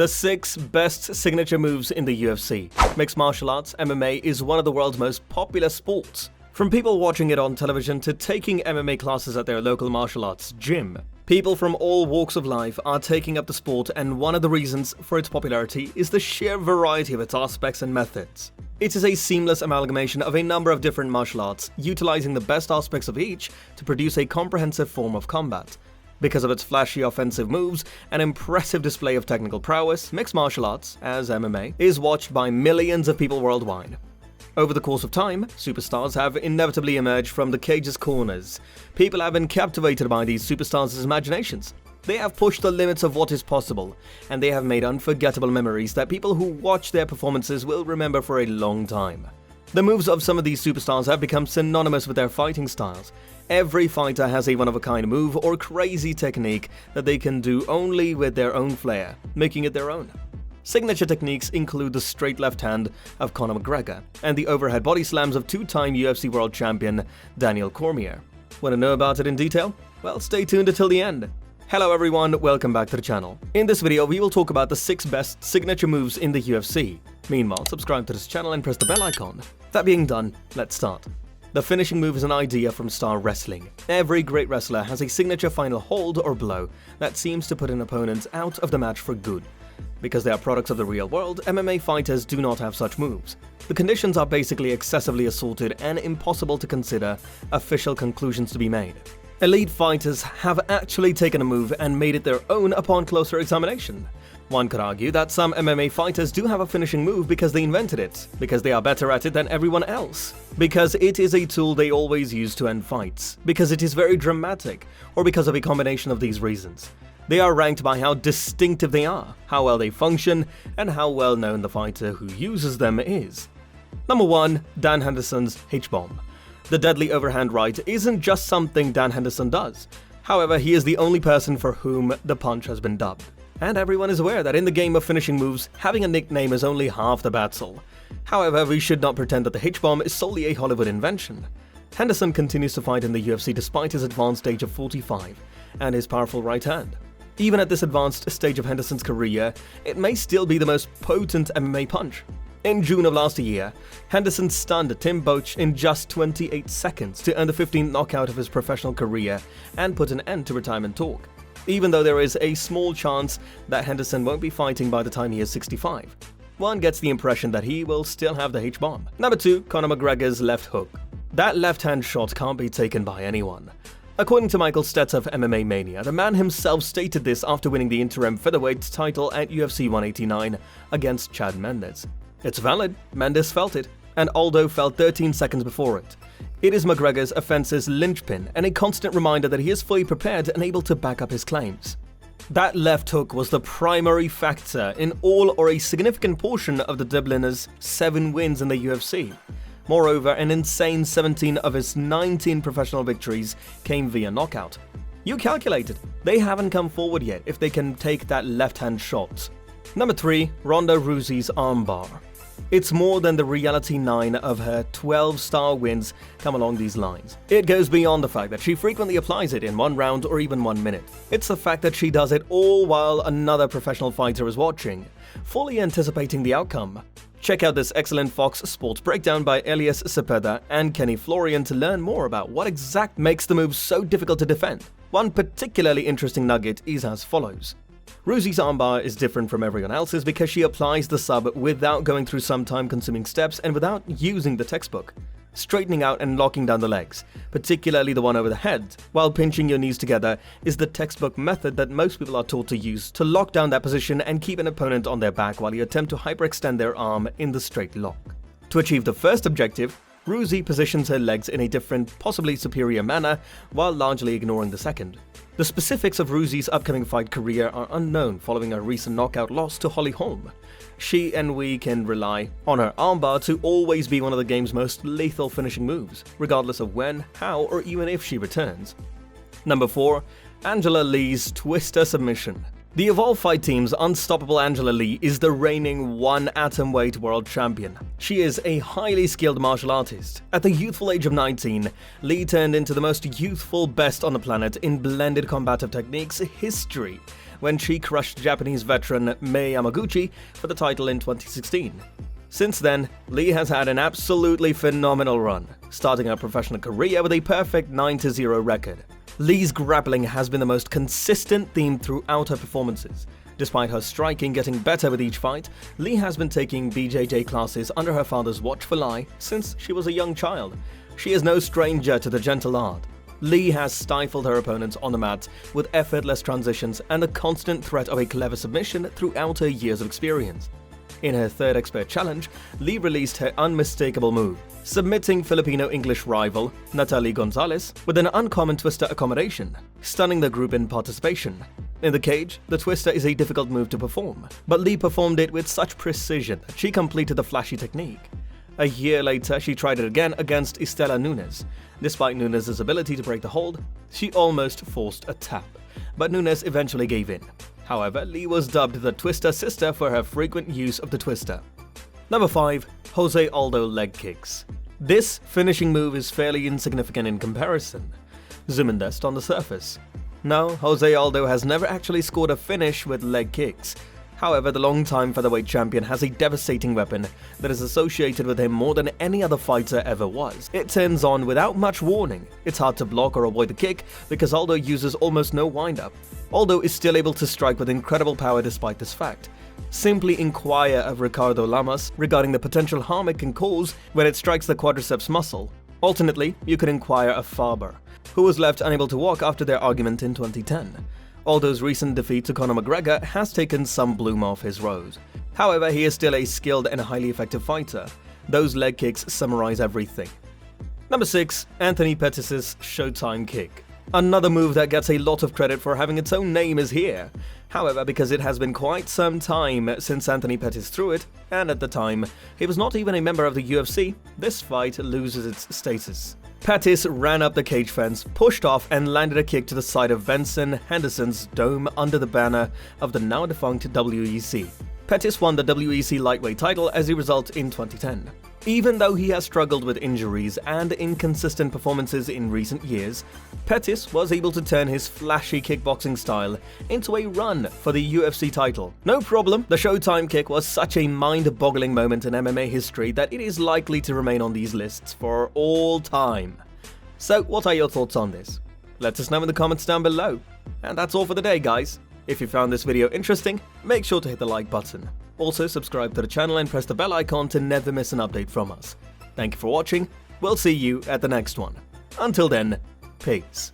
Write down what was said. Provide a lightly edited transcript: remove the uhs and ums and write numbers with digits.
The 6 best signature moves in the UFC. Mixed martial arts, MMA, is one of the world's most popular sports. From people watching it on television to taking MMA classes at their local martial arts gym, people from all walks of life are taking up the sport, and one of the reasons for its popularity is the sheer variety of its aspects and methods. It is a seamless amalgamation of a number of different martial arts, utilizing the best aspects of each to produce a comprehensive form of combat. Because of its flashy offensive moves and impressive display of technical prowess, mixed martial arts, as MMA, is watched by millions of people worldwide. Over the course of time, superstars have inevitably emerged from the cage's corners. People have been captivated by these superstars' imaginations. They have pushed the limits of what is possible, and they have made unforgettable memories that people who watch their performances will remember for a long time. The moves of some of these superstars have become synonymous with their fighting styles. Every fighter has a one-of-a-kind move or crazy technique that they can do only with their own flair, making it their own. Signature techniques include the straight left hand of Conor McGregor and the overhead body slams of two-time UFC world champion Daniel Cormier. Want to know about it in detail? Well, stay tuned until the end. Hello everyone, welcome back to the channel. In this video, we will talk about the 6 best signature moves in the UFC. Meanwhile, subscribe to this channel and press the bell icon. That being done, let's start. The finishing move is an idea from star wrestling. Every great wrestler has a signature final hold or blow that seems to put an opponent out of the match for good. Because they are products of the real world, MMA fighters do not have such moves. The conditions are basically excessively assaulted and impossible to consider official conclusions to be made. Elite fighters have actually taken a move and made it their own upon closer examination. One could argue that some MMA fighters do have a finishing move because they invented it, because they are better at it than everyone else, because it is a tool they always use to end fights, because it is very dramatic, or because of a combination of these reasons. They are ranked by how distinctive they are, how well they function, and how well known the fighter who uses them is. Number 1. Dan Henderson's H-bomb. The deadly overhand right isn't just something Dan Henderson does. However, he is the only person for whom the punch has been dubbed. And everyone is aware that in the game of finishing moves, having a nickname is only half the battle. However, we should not pretend that the H-bomb is solely a Hollywood invention. Henderson continues to fight in the UFC despite his advanced age of 45 and his powerful right hand. Even at this advanced stage of Henderson's career, it may still be the most potent MMA punch. In June of last year, Henderson stunned Tim Boetsch in just 28 seconds to earn the 15th knockout of his professional career and put an end to retirement talk. Even though there is a small chance that Henderson won't be fighting by the time he is 65. One gets the impression that he will still have the H-bomb. Number 2. Conor McGregor's left hook. That left-hand shot can't be taken by anyone. According to Michael Stetz of MMA Mania, the man himself stated this after winning the interim featherweight title at UFC 189 against Chad Mendes. It's valid, Mendes felt it, and Aldo felt 13 seconds before it. It is McGregor's offense's linchpin and a constant reminder that he is fully prepared and able to back up his claims. That left hook was the primary factor in all or a significant portion of the Dubliner's 7 wins in the UFC. Moreover, an insane 17 of his 19 professional victories came via knockout. You calculated, they haven't come forward yet if they can take that left-hand shot. Number 3. Ronda Rousey's armbar. It's more than the reality 9 of her 12-star wins come along these lines. It goes beyond the fact that she frequently applies it in 1 round or even 1 minute. It's the fact that she does it all while another professional fighter is watching, fully anticipating the outcome. Check out this excellent Fox Sports breakdown by Elias Cepeda and Kenny Florian to learn more about what exactly makes the move so difficult to defend. One particularly interesting nugget is as follows. Rousey's armbar is different from everyone else's because she applies the sub without going through some time-consuming steps and without using the textbook. Straightening out and locking down the legs, particularly the one over the head, while pinching your knees together is the textbook method that most people are taught to use to lock down that position and keep an opponent on their back while you attempt to hyperextend their arm in the straight lock. To achieve the first objective, Rousey positions her legs in a different, possibly superior manner, while largely ignoring the second. The specifics of Rousey's upcoming fight career are unknown following a recent knockout loss to Holly Holm. She and we can rely on her armbar to always be one of the game's most lethal finishing moves, regardless of when, how, or even if she returns. Number 4. Angela Lee's Twister Submission. The Evolve Fight Team's unstoppable Angela Lee is the reigning 1 atomweight world champion. She is a highly skilled martial artist. At the youthful age of 19, Lee turned into the most youthful best on the planet in blended combative techniques history, when she crushed Japanese veteran Mei Yamaguchi for the title in 2016. Since then, Lee has had an absolutely phenomenal run, starting her professional career with a perfect 9-0 record. Lee's grappling has been the most consistent theme throughout her performances. Despite her striking getting better with each fight, Lee has been taking BJJ classes under her father's watchful eye since she was a young child. She is no stranger to the gentle art. Lee has stifled her opponents on the mat with effortless transitions and the constant threat of a clever submission throughout her years of experience. In her third expert challenge, Lee released her unmistakable move, submitting Filipino-English rival Natalie Gonzalez with an uncommon twister accommodation, stunning the group in participation. In the cage, the twister is a difficult move to perform, but Lee performed it with such precision that she completed the flashy technique. A year later, she tried it again against Estela Nunes. Despite Nunes' ability to break the hold, she almost forced a tap, but Nunes eventually gave in. However, Lee was dubbed the Twister Sister for her frequent use of the twister. Number 5. Jose Aldo leg kicks. This finishing move is fairly insignificant in comparison. Zoom in dust on the surface. No, Jose Aldo has never actually scored a finish with leg kicks. However, the long-time featherweight champion has a devastating weapon that is associated with him more than any other fighter ever was. It turns on without much warning. It's hard to block or avoid the kick because Aldo uses almost no wind-up. Aldo is still able to strike with incredible power despite this fact. Simply inquire of Ricardo Lamas regarding the potential harm it can cause when it strikes the quadriceps muscle. Alternately, you could inquire of Faber, who was left unable to walk after their argument in 2010. Aldo's recent defeat to Conor McGregor has taken some bloom off his rose. However, he is still a skilled and highly effective fighter. Those leg kicks summarize everything. Number 6. Anthony Pettis' Showtime kick. Another move that gets a lot of credit for having its own name is here. However, because it has been quite some time since Anthony Pettis threw it, and at the time, he was not even a member of the UFC, this fight loses its status. Pettis ran up the cage fence, pushed off, and landed a kick to the side of Benson Henderson's dome under the banner of the now-defunct WEC. Pettis won the WEC lightweight title as a result in 2010. Even though he has struggled with injuries and inconsistent performances in recent years, Pettis was able to turn his flashy kickboxing style into a run for the UFC title. No problem, the Showtime kick was such a mind-boggling moment in MMA history that it is likely to remain on these lists for all time. So, what are your thoughts on this? Let us know in the comments down below. And that's all for the day, guys. If you found this video interesting, make sure to hit the like button. Also, subscribe to the channel and press the bell icon to never miss an update from us. Thank you for watching. We'll see you at the next one. Until then, peace.